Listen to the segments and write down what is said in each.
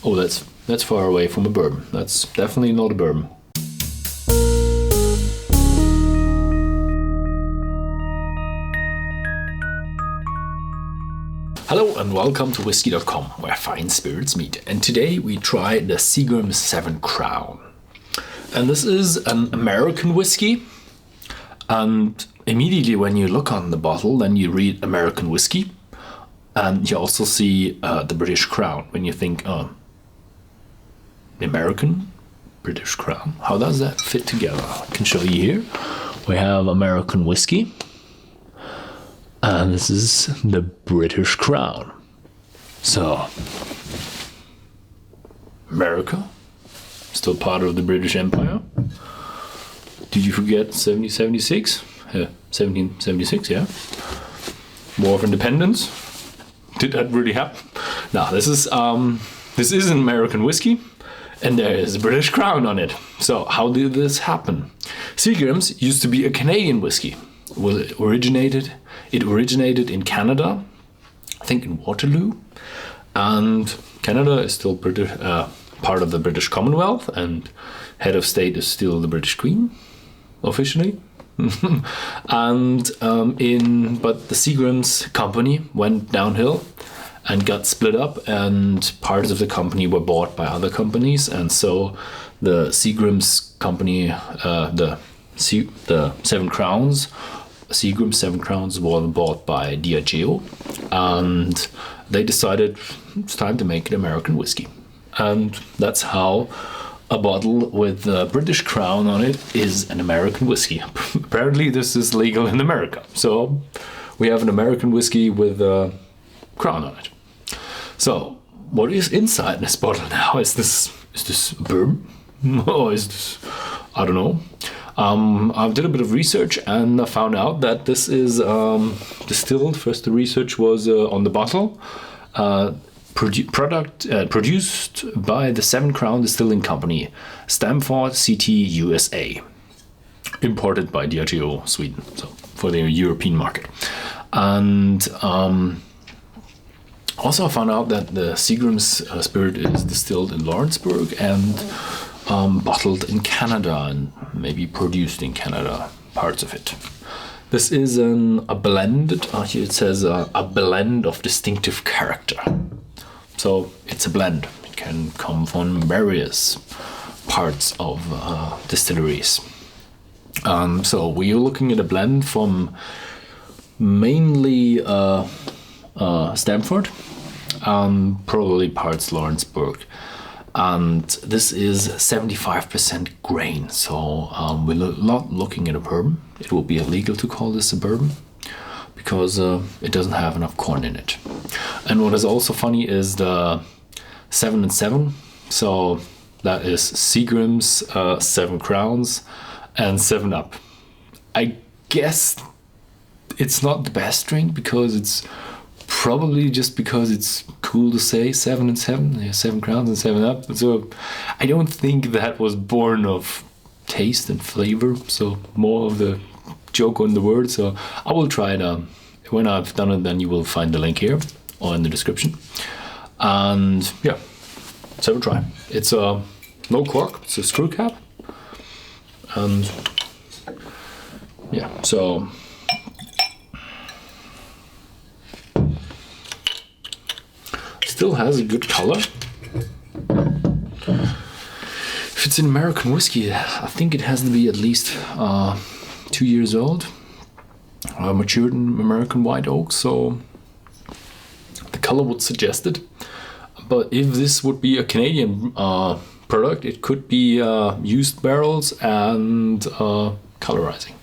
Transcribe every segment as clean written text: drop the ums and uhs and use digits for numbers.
Oh, that's far away from a bourbon. That's definitely not a bourbon. Hello and welcome to Whisky.com, where fine spirits meet. And today we try the Seagrams 7 Crown. And this is an American whiskey. And immediately when you look on the bottle, then you read American whiskey. And you also see the British Crown when you think, the American British Crown. How does that fit together? I can show you here. We have American whiskey. And this is the British Crown. So, America, still part of the British Empire. Did you forget 1776? 1776, yeah. War of Independence. Did that really happen? No, this is an American whiskey, and there is a British Crown on it. So how did this happen? Seagrams used to be a Canadian whiskey. It originated in Canada, I think in Waterloo, and Canada is still part of the British Commonwealth, and head of state is still the British Queen, officially. But the Seagrams company went downhill and got split up, and parts of the company were bought by other companies, and so the Seagrams company, the Seven Crowns, Seagrams 7 Crowns, were bought by Diageo, and they decided it's time to make an American whiskey, and that's how a bottle with the British Crown on it is an American whiskey. Apparently this is legal in America, so we have an American whiskey with a crown on it. So what is inside this bottle now? Is this bourbon? Or is this, I don't know. I did a bit of research and I found out that this is distilled. First, the research was on the bottle. Produced by the Seven Crown Distilling Company, Stamford, CT, USA. Imported by Diageo, Sweden, so for the European market. And also I found out that the Seagrams spirit is distilled in Lawrenceburg and bottled in Canada and maybe produced in Canada, parts of it. This is a blended, here it says a blend of distinctive character. So it's a blend. It can come from various parts of distilleries. So we are looking at a blend from mainly Stamford, probably parts Lawrenceburg. And this is 75% grain, so we're not looking at a bourbon. It will be illegal to call this a bourbon because it doesn't have enough corn in it. And what is also funny is the 7 and 7, so that is Seagrams, 7 Crowns, and 7 Up. I guess it's not the best drink because it's probably just because it's cool to say 7 and 7, 7 Crowns and 7 Up. So I don't think that was born of taste and flavor, so more of the joke on the word. So I will try it. When I've done it, then you will find the link here or in the description. And yeah, let's have a try. It's a no cork, it's a screw cap. And yeah, so still has a good color. If it's an American whiskey, I think it has to be at least 2 years old. Matured in American white oak, so the color would suggest it. But if this would be a Canadian product, it could be used barrels and colorizing.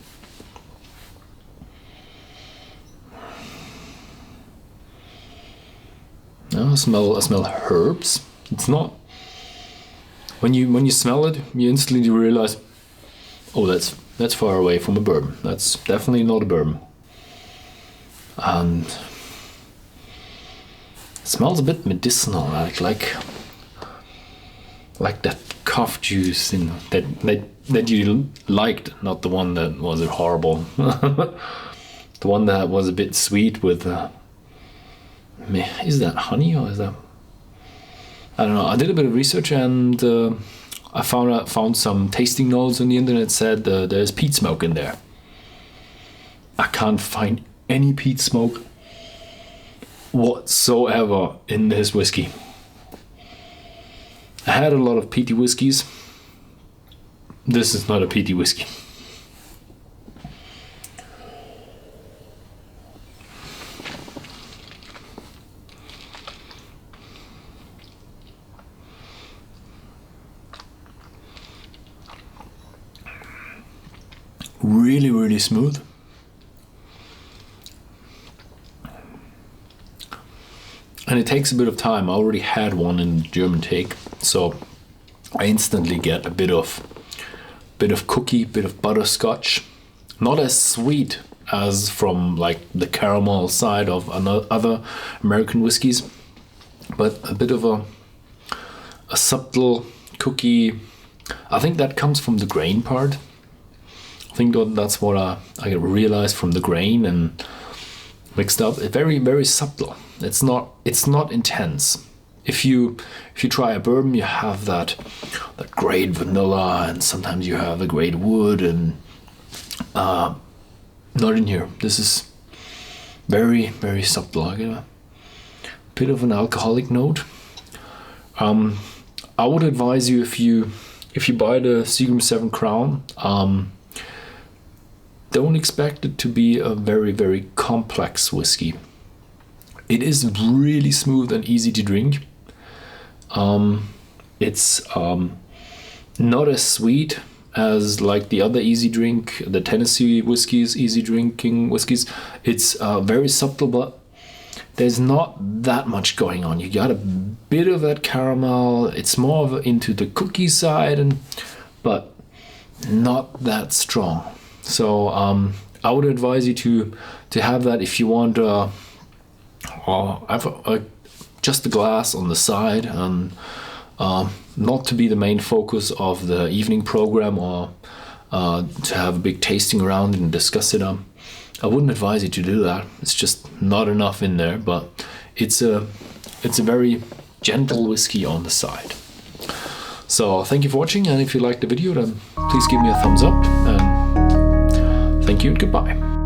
I smell herbs. It's not. When you smell it, you instantly realize, oh, that's far away from a bourbon. That's definitely not a bourbon. And it smells a bit medicinal, like that cough juice, that you liked, not the one that was horrible. The one that was a bit sweet with. Is that honey or is that? I don't know. I did a bit of research and I found some tasting notes on the internet said there's peat smoke in there. I can't find any peat smoke whatsoever in this whiskey. I had a lot of peaty whiskies. This is not a peaty whiskey. Really, really smooth. And it takes a bit of time. I already had one in German take, so I instantly get a bit of cookie, bit of butterscotch. Not as sweet as from like the caramel side of other American whiskeys, but a bit of a subtle cookie. I think that comes from the grain part. I think that's what I realized from the grain and mixed up. Very, very subtle. It's not intense. If you try a bourbon, you have that great vanilla, and sometimes you have a great wood, and not in here. This is very, very subtle. I get a bit of an alcoholic note. I would advise you if you buy the Seagrams 7 Crown, don't expect it to be a very, very complex whiskey. It is really smooth and easy to drink. It's not as sweet as like the other easy drink, the Tennessee whiskeys, easy drinking whiskeys. It's very subtle, but there's not that much going on. You got a bit of that caramel. It's more of into the cookie side, but not that strong. So I would advise you to have that if you want just a glass on the side, and not to be the main focus of the evening program, or to have a big tasting around and discuss it. I wouldn't advise you to do that. It's just not enough in there, but it's a very gentle whiskey on the side. So thank you for watching, and if you liked the video, then please give me a thumbs up, and thank you and goodbye.